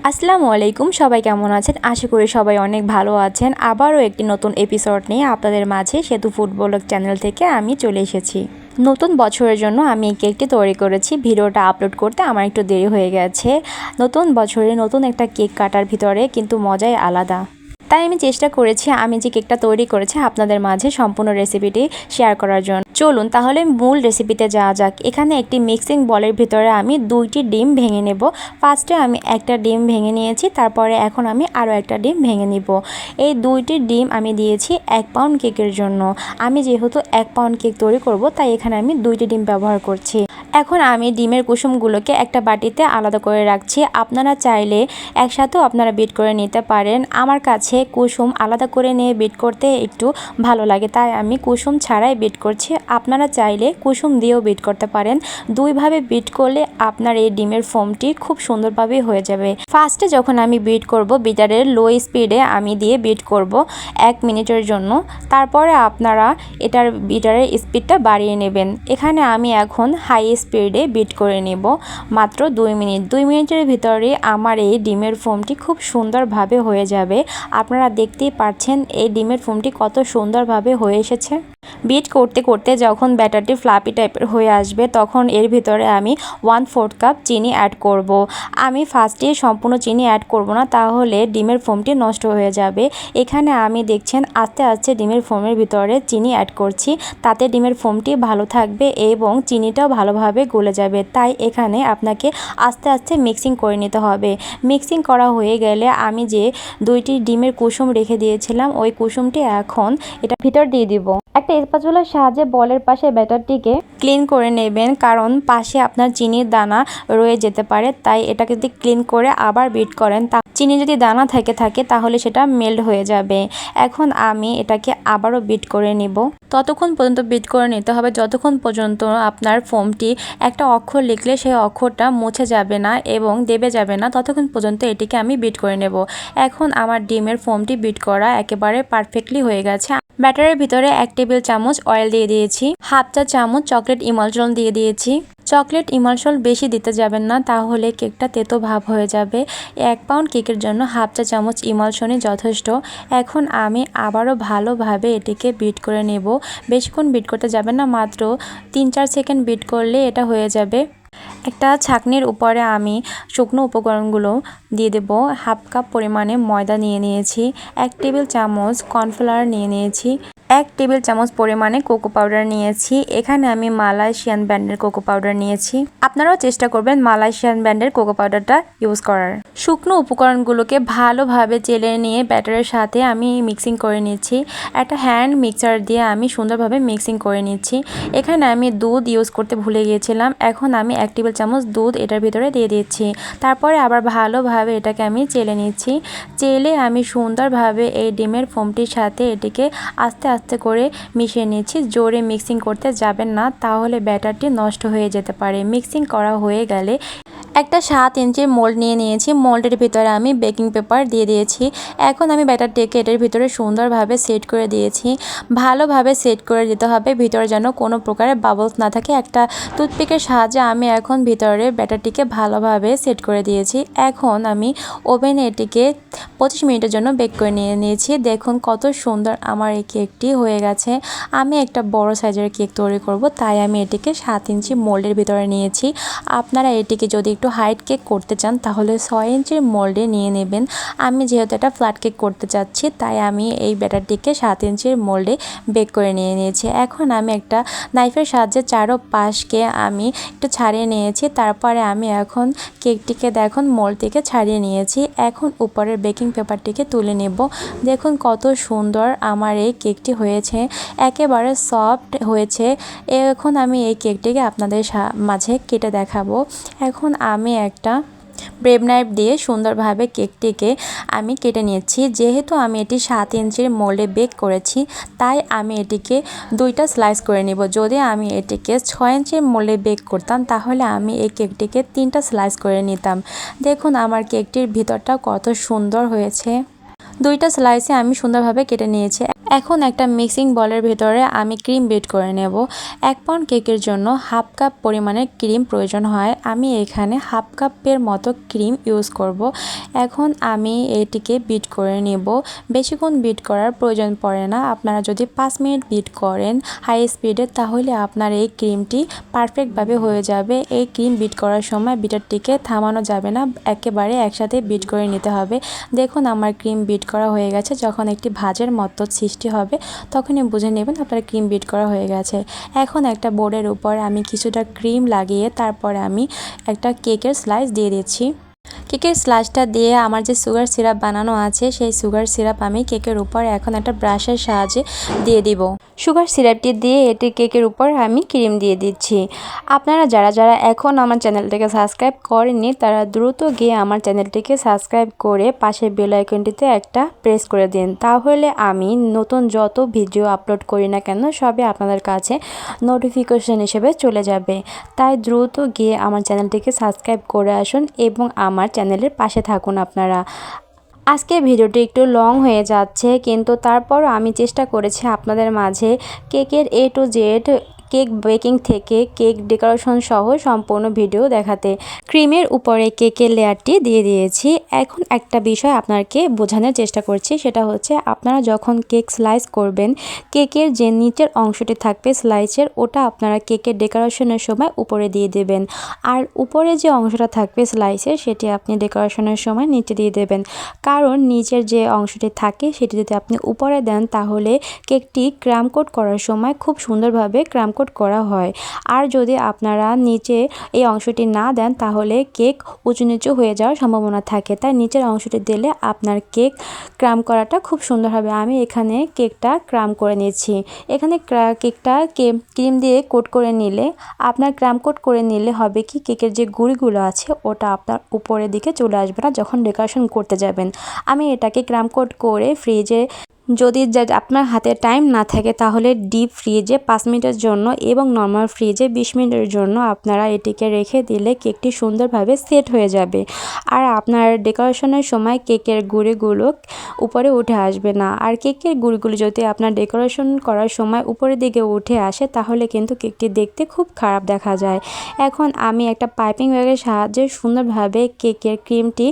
আসসালামু আলাইকুম, সবাই কেমন আছেন? আশা করি সবাই অনেক ভালো আছেন। আবারও একটি নতুন এপিসোড নিয়ে আপনাদের মাঝে সেতু ফুডবল চ্যানেল থেকে আমি চলে এসেছি। নতুন বছরের জন্য আমি এই কেকটি তৈরি করেছি। ভিডিওটা আপলোড করতে আমার একটু দেরি হয়ে গেছে। নতুন বছরে নতুন একটা কেক কাটার ভিতরে কিন্তু মজাই আলাদা। তাই আমি চেষ্টা করেছি আমি যে কেকটা তৈরি করেছি আপনাদের মাঝে সম্পূর্ণ রেসিপিটি শেয়ার করার জন্য। চলুন তাহলে মূল রেসিপিতে যাওয়া যাক। এখানে একটি মিক্সিং বলের ভিতরে আমি 2টি ডিম ভেঙে নেব। ফার্স্টে আমি একটা ডিম ভেঙে নিয়েছি, তারপরে এখন আমি আরও একটা ডিম ভেঙে নিব। এই 2টি ডিম আমি দিয়েছি 1 পাউন্ড কেকের জন্য। আমি যেহেতু 1 পাউন্ড কেক তৈরি করব তাই এখানে আমি 2টি ডিম ব্যবহার করছি। এখন আমি ডিমের কুসুমগুলোকে একটা বাটিতে আলাদা করে রাখছি। আপনারা চাইলে একসাথেও আপনারা বিট করে নিতে পারেন। আমার কাছে কুসুম আলাদা করে নিয়ে বিট করতে একটু ভালো লাগে, তাই আমি কুসুম ছাড়াই বিট করছি। আপনারা চাইলে কুসুম দিয়েও বিট করতে পারেন। দুইভাবে বিট করলে আপনার এই ডিমের ফোমটি খুব সুন্দরভাবে হয়ে যাবে। ফার্স্টে যখন আমি বিট করব, বিটারের লো স্পিডে আমি দিয়ে বিট করব 1 মিনিটের জন্য। তারপরে আপনারা এটার বিটারের স্পিডটা বাড়িয়ে নেবেন। এখানে আমি এখন হাই স্পিডে বিট করে নেব মাত্র 2 মিনিট। 2 মিনিটের ভিতরে আমার এই ডিমের ফোমটি খুব সুন্দরভাবে হয়ে যাবে। আপনারা দেখতেই পাচ্ছেন এই ডিমের ফোমটি কত সুন্দরভাবে হয়ে এসেছে। বিট করতে করতে যখন ব্যাটারটি ফ্লাপি টাইপের হয়ে আসবে তখন এর ভিতরে আমি 1/4 কাপ চিনি অ্যাড করব। আমি ফার্স্টে সম্পূর্ণ চিনি অ্যাড করব না, তাহলে ডিমের ফোমটি নষ্ট হয়ে যাবে। এখানে আমি দেখছেন আস্তে আস্তে ডিমের ফোমের ভিতরে চিনি অ্যাড করছি, তাতে ডিমের ফোমটি ভালো থাকবে এবং চিনিটাও ভালোভাবে গলে যাবে। তাই এখানে আপনাকে আস্তে আস্তে মিক্সিং করে নিতে হবে। মিক্সিং করা হয়ে গেলে আমি যে 2টি ডিমের কুসুম রেখে দিয়েছিলাম ওই কুসুমটি এখন এটা ভিতর দিয়ে দিব। একটা স্প্যাচুলার সাহায্যে বলের পাশে ব্যাটারটিকে ক্লিন করে নেবেন, কারণ পাশে আপনার চিনির দানা রয়ে যেতে পারে। তাই এটাকে যদি ক্লিন করে আবার বিট করেন, চিনি যদি দানা থাকে তাহলে সেটা মেল্ট হয়ে যাবে। এখন আমি এটাকে আবারও বিট করে নিব। ততক্ষণ পর্যন্ত বিট করে নিতে হবে যতক্ষণ পর্যন্ত আপনার ফোমটি একটা অক্ষর লিখলে সেই অক্ষরটা মুছে যাবে না এবং দেবে যাবে না, ততক্ষণ পর্যন্ত এটিকে আমি বিট করে নেব। এখন আমার ডিমের ফোমটি বিট করা একেবারে পারফেক্টলি হয়ে গেছে। ব্যাটারের ভিতরে 1 টেবিল চামচ অয়েল দিয়ে দিয়েছি, 1/2 চা চামচ চকলেট ইমালশন দিয়ে দিয়েছি। চকলেট ইমালশন বেশি দিতে যাবেন না, তাহলে কেকটা তেতো ভাব হয়ে যাবে। 1 পাউন্ড কেকের জন্য 1/2 চা চামচ ইমালশনই যথেষ্ট। এখন আমি আবারও ভালোভাবে এটিকে বিট করে নেব। বেশিক্ষণ বিট করতে যাবেন না, মাত্র 3-4 সেকেন্ড বিট করলে এটা হয়ে যাবে। একটা ছাঁকনির উপরে আমি শুকনো উপকরণগুলো দিয়ে দেব। 1/2 কাপ পরিমাণে ময়দা নিয়ে নিয়েছি, 1 টেবিল চামচ কর্নফ্লাওয়ার নিয়ে নিয়েছি, 1 টেবিল চামচ পরিমাণে কোকো পাউডার নিয়েছি। এখানে আমি মালয়েশিয়ান ব্র্যান্ডের কোকো পাউডার নিয়েছি। আপনারাও চেষ্টা করবেন মালয়েশিয়ান ব্র্যান্ডের কোকো পাউডারটা ইউজ করার। শুকনো উপকরণগুলোকে ভালোভাবে চেলে নিয়ে ব্যাটারের সাথে আমি মিক্সিং করে নিচ্ছি। একটা হ্যান্ড মিক্সার দিয়ে আমি সুন্দরভাবে মিক্সিং করে নিচ্ছি। এখানে আমি দুধ ইউজ করতে ভুলে গিয়েছিলাম। এখন আমি 1 টেবিল চামচ দুধ এটার ভিতরে দিয়ে দিচ্ছি। তারপরে আবার ভালোভাবে এটাকে আমি চেলে নিচ্ছি। চেলে আমি সুন্দরভাবে এই ডিমের ফোমটির সাথে এটিকে আস্তে আস্তে করে মিশিয়ে নিচ্ছি। জোরে মিক্সিং করতে যাবেন না, তাহলে ব্যাটারটি নষ্ট হয়ে যেতে পারে। মিক্সিং করা হয়ে গেলে একটা 7 ইঞ্চির মোল্ড নিয়ে নিয়েছি। মোল্ডের ভিতরে আমি বেকিং পেপার দিয়ে দিয়েছি। এখন আমি ব্যাটারটিকে এটার ভিতরে সুন্দরভাবে সেট করে দিয়েছি। ভালোভাবে সেট করে দিতে হবে, ভিতরে যেন কোনো প্রকারের বাবলস না থাকে। একটা টুথপিকের সাহায্যে আমি এখন ভিতরে ব্যাটারটিকে ভালোভাবে সেট করে দিয়েছি। এখন আমি ওভেনে এটিকে 25 মিনিটের জন্য বেক করে নিয়েছি। দেখুন কত সুন্দর আমার এই কেকটি হয়ে গেছে। আমি একটা বড় সাইজের কেক তৈরি করব, তাই আমি এটিকে 7 ইঞ্চি মোল্ডের ভিতরে নিয়েছি। আপনারা এটিকে যদি একটু হাইট কেক করতে চান তাহলে 6 ইঞ্চির মোল্ডে নিয়ে নেবেন। আমি যেহেতু একটা ফ্ল্যাট কেক করতে চাচ্ছি, তাই আমি এই ব্যাটারটিকে 7 ইঞ্চির মোল্ডে বেক করে নিয়েছি। এখন আমি একটা নাইফের সাহায্যে চারপাশকে আমি একটু ছাড়িয়ে নিয়েছি। তারপরে আমি এখন কেকটিকে দেখুন মোল্ড থেকে ছাড়িয়ে নিয়েছি। এখন উপরের বেকিং পেপারটিকে তুলে নেব। দেখুন কত সুন্দর আমার এই কেকটি হয়েছে, একেবারে সফট হয়েছে। এখন আমি এই কেকটিকে আপনাদের মাঝে কেটে দেখাবো। এখন আমি একটা ব্রেড নাইফ দিয়ে সুন্দরভাবে কেকটিকে আমি কেটে নিচ্ছি। যেহেতু আমি এটি 7 ইঞ্চির মোল্ডে বেক করেছি, তাই আমি এটিকে 2টা স্লাইস করে নিব। যদি আমি এটিকে 6 ইঞ্চির মোল্ডে বেক করতাম তাহলে আমি এই কেকটিকে 3টা স্লাইস করে নিতাম। দেখুন আমার কেকটির ভিতরটা কত সুন্দর হয়েছে। 2টা স্লাইসে আমি সুন্দরভাবে কেটে নিয়েছি। এখন একটা মিক্সিং বলের ভিতরে আমি ক্রিম বিট করে নেব। 1 পাউন্ড কেকের জন্য হাফ কাপ পরিমাণের ক্রিম প্রয়োজন হয়। আমি এখানে হাফ কাপের মতো ক্রিম ইউজ করব। এখন আমি এটিকে বিট করে নেব। বেশিক্ষণ বিট করার প্রয়োজন পড়ে না। আপনারা যদি 5 মিনিট বিট করেন হাই স্পিডে তাহলে আপনার এই ক্রিমটি পারফেক্টভাবে হয়ে যাবে। এই ক্রিম বিট করার সময় বিটারটিকে থামানো যাবে না, একেবারে একসাথে বিট করে নিতে হবে। দেখুন আমার ক্রিম বিট করা হয়ে গেছে। যখন একটি ভাঁজের মতো সৃষ্টি হবে তখনই বুঝে নেবেন আপনার ক্রিম বিট করা হয়ে গেছে। এখন একটা বোর্ডের উপর আমি কিছুটা ক্রিম লাগিয়ে তারপরে আমি একটা কেকের স্লাইস দিয়ে দিচ্ছি। কেকের স্লাইসটা দিয়ে আমার যে সুগার সিরাপ বানানো আছে সেই সুগার সিরাপ আমি কেকের উপর এখন একটা ব্রাশের সাহায্যে দিয়ে দিব। সুগার সিরাপটি দিয়ে এটি কেকের উপর আমি ক্রিম দিয়ে দিচ্ছি। আপনারা যারা এখন আমার চ্যানেলটিকে সাবস্ক্রাইব করেননি তারা দ্রুত গিয়ে আমার চ্যানেলটিকে সাবস্ক্রাইব করে পাশের বেল আইকনটিতে একটা প্রেস করে দিন, তাহলে আমি নতুন যত ভিডিও আপলোড করি না কেন সবই আপনাদের কাছে নোটিফিকেশন হিসেবে চলে যাবে। তাই দ্রুত গিয়ে আমার চ্যানেলটিকে সাবস্ক্রাইব করে আসুন এবং আমার চ্যানেলের পাশে থাকুন আপনারা। আজকে ভিডিওটি একটু লং হয়ে যাচ্ছে, কিন্তু তারপরও আমি চেষ্টা করেছি আপনাদের মাঝে কেকের A to Z cake baking থেকে কেক ডেকোরেশন সহ সম্পূর্ণ ভিডিও দেখাতে। ক্রিমের উপরে কেকের লেয়ারটি দিয়ে দিয়েছি। এখন একটা বিষয় আপনাকে বোঝানোর চেষ্টা করছি, সেটা হচ্ছে আপনারা যখন কেক স্লাইস করবেন কেকের যে নিচের অংশটি থাকবে স্লাইসের ওটা আপনারা কেকের ডেকোরেশনের সময় উপরে দিয়ে দেবেন, আর উপরে যে অংশটা থাকবে স্লাইসের সেটি আপনি ডেকোরেশনের সময় নিচে দিয়ে দেবেন। কারণ নিচের যে অংশটি থাকে সেটি যদি আপনি উপরে দেন তাহলে কেকটি ক্রাম কোট করার সময় খুব সুন্দরভাবে ক্রাম কোট করা হয়। আর যদি আপনারা নিচে এই অংশটি না দেন তাহলে কেক উঁচু নিচু হয়ে যাওয়ার সম্ভাবনা থাকে। তাই নিচের অংশটি দিলে আপনার কেক ক্রাম করাটা খুব সুন্দর হবে। আমি এখানে কেকটা ক্রাম করে নিচ্ছি। এখানে কেকটা ক্রিম দিয়ে কোট করে নিলে আপনার ক্রাম কোট করে নিলে হবে কি কেকের যে গুঁড়িগুলো আছে ওটা আপনার উপরের দিকে চলে আসবে না যখন ডেকোরেশন করতে যাবেন। আমি এটাকে ক্রাম কোট করে ফ্রিজে, যদি আপনার হাতে টাইম না থাকে তাহলে ডিপ ফ্রিজে 5 মিনিটের জন্য এবং নর্মাল ফ্রিজে 20 মিনিটের জন্য আপনারা এটিকে রেখে দিলে কেকটি সুন্দরভাবে সেট হয়ে যাবে। আর আপনার ডেকোরেশনের সময় কেকের গুঁড়িগুলো উপরে উঠে আসবে না। আর কেকের গুঁড়িগুলো যদি আপনার ডেকোরেশন করার সময় উপরের দিকে উঠে আসে তাহলে কিন্তু কেকটি দেখতে খুব খারাপ দেখা যায়। এখন আমি একটা পাইপিং ব্যাগের সাহায্যে সুন্দরভাবে কেকের ক্রিমটি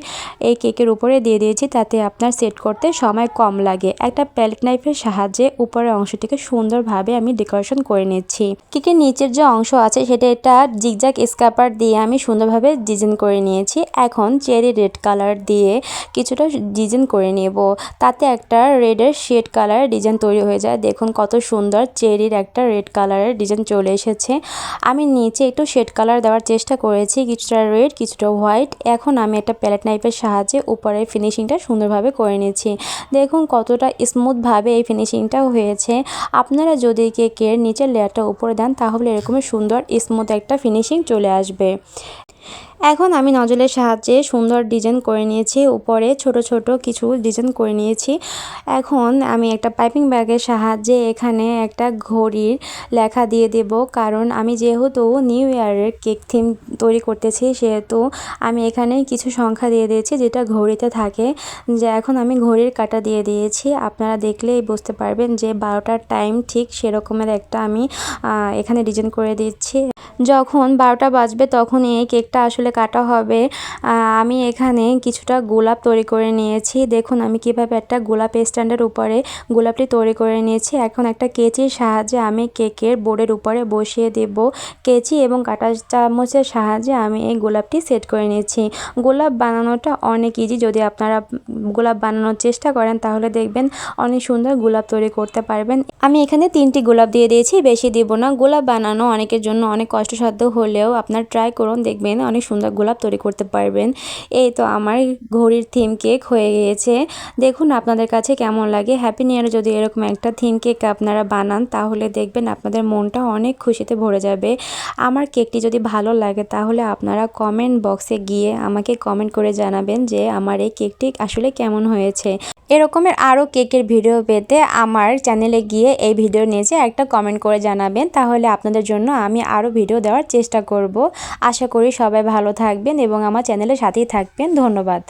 এই কেকের উপরে দিয়ে দিয়েছি, তাতে আপনার সেট করতে সময় কম লাগে। একটা প্যালেট নাইফের সাহায্যে উপরের অংশটিকে সুন্দরভাবে আমি ডেকোরেশন করে নিচ্ছি। কেকের নিচের যে অংশ আছে সেটা এটা জিগজ্যাগ স্ক্র্যাপার দিয়ে আমি সুন্দরভাবে ডিজাইন করে নিয়েছি। এখন চেরি রেড কালার দিয়ে কিছুটা ডিজাইন করে নেব, তাতে একটা রেডের শেড কালার ডিজাইন তৈরি হয়ে যায়। দেখুন কত সুন্দর চেরির একটা রেড কালারের ডিজাইন চলে এসেছে। আমি নিচে একটু শেড কালার দেওয়ার চেষ্টা করেছি, কিছুটা রেড কিছুটা হোয়াইট। এখন আমি একটা প্যালেট নাইফের সাহায্যে উপরের ফিনিশিংটা সুন্দরভাবে করে নিচ্ছি। দেখুন কতটা স্মুথভাবে এই ফিনিশিংটা হয়েছে। আপনারা যদি কেকের নিচের লেয়ারটা উপরে দেন তাহলে এরকমই সুন্দর স্মুথ একটা ফিনিশিং চলে আসবে। এখন আমি নজলের সাহায্যে সুন্দর ডিজাইন করে নিয়েছি, উপরে ছোট ছোট কিছু ডিজাইন করে নিয়েছি। এখন আমি একটা পাইপিং ব্যাগের সাহায্যে এখানে একটা ঘড়ির লেখা দিয়ে দেব, কারণ আমি যেহেতু নিউ ইয়ারের কেক থিম তৈরি করতেছি সেহেতু আমি এখানে কিছু সংখ্যা দিয়ে দিয়েছি যেটা ঘড়িতে থাকে। যে এখন আমি ঘড়ির কাঁটা দিয়ে দিয়েছি, আপনারা দেখলেই বুঝতে পারবেন যে 12টার টাইম ঠিক সেরকমের একটা আমি এখানে ডিজাইন করে দিচ্ছি। যখন 12টা বাজবে তখন এই কেকটা আসলে কাটা হবে। আমি এখানে কিছুটা গোলাপ তৈরি করে নিয়েছি। দেখুন আমি কিভাবে একটা গোলাপ স্ট্যান্ডের উপরে গোলাপটি তৈরি করে নিয়েছি। এখন একটা কেচির সাহায্যে আমি কেকের বোর্ডের উপরে বসিয়ে দেব। কেচি এবং কাঁটা চামচের সাহায্যে আমি এই গোলাপটি সেট করে নিচ্ছি। গোলাপ বানানোটা অনেক ইজি, যদি আপনারা গোলাপ বানানোর চেষ্টা করেন তাহলে দেখবেন অনেক সুন্দর গোলাপ তৈরি করতে পারবেন। আমি এখানে 3টি গোলাপ দিয়ে দিয়েছি, বেশি দিব না। গোলাপ বানানো অনেকের জন্য অনেক কষ্টসাধ্য হলেও আপনার ট্রাই করুন, দেখবেন অনেক সুন্দর গোলাপ তৈরি করতে পারবেন। এই তো আমার ঘড়ির থিম কেক হয়ে গিয়েছে। দেখুন আপনাদের কাছে কেমন লাগে। হ্যাপি নিউ ইয়ারে যদি এরকম একটা থিম কেক আপনারা বানান তাহলে দেখবেন আপনাদের মনটা অনেক খুশিতে ভরে যাবে। আমার কেকটি যদি ভালো লাগে তাহলে আপনারা কমেন্ট বক্সে গিয়ে আমাকে কমেন্ট করে জানাবেন যে আমার এই কেকটি আসলে কেমন হয়েছে। এরকমের আরও কেকের ভিডিও পেতে আমার চ্যানেলে গিয়ে এই ভিডিওর নিচে একটা কমেন্ট করে জানাবেন, তাহলে আপনাদের জন্য আমি আরও ভিডিও দেওয়ার চেষ্টা করব। আশা করি সবাই ভালো থাকবেন এবং আমার চ্যানেলের সাথেই থাকবেন। ধন্যবাদ।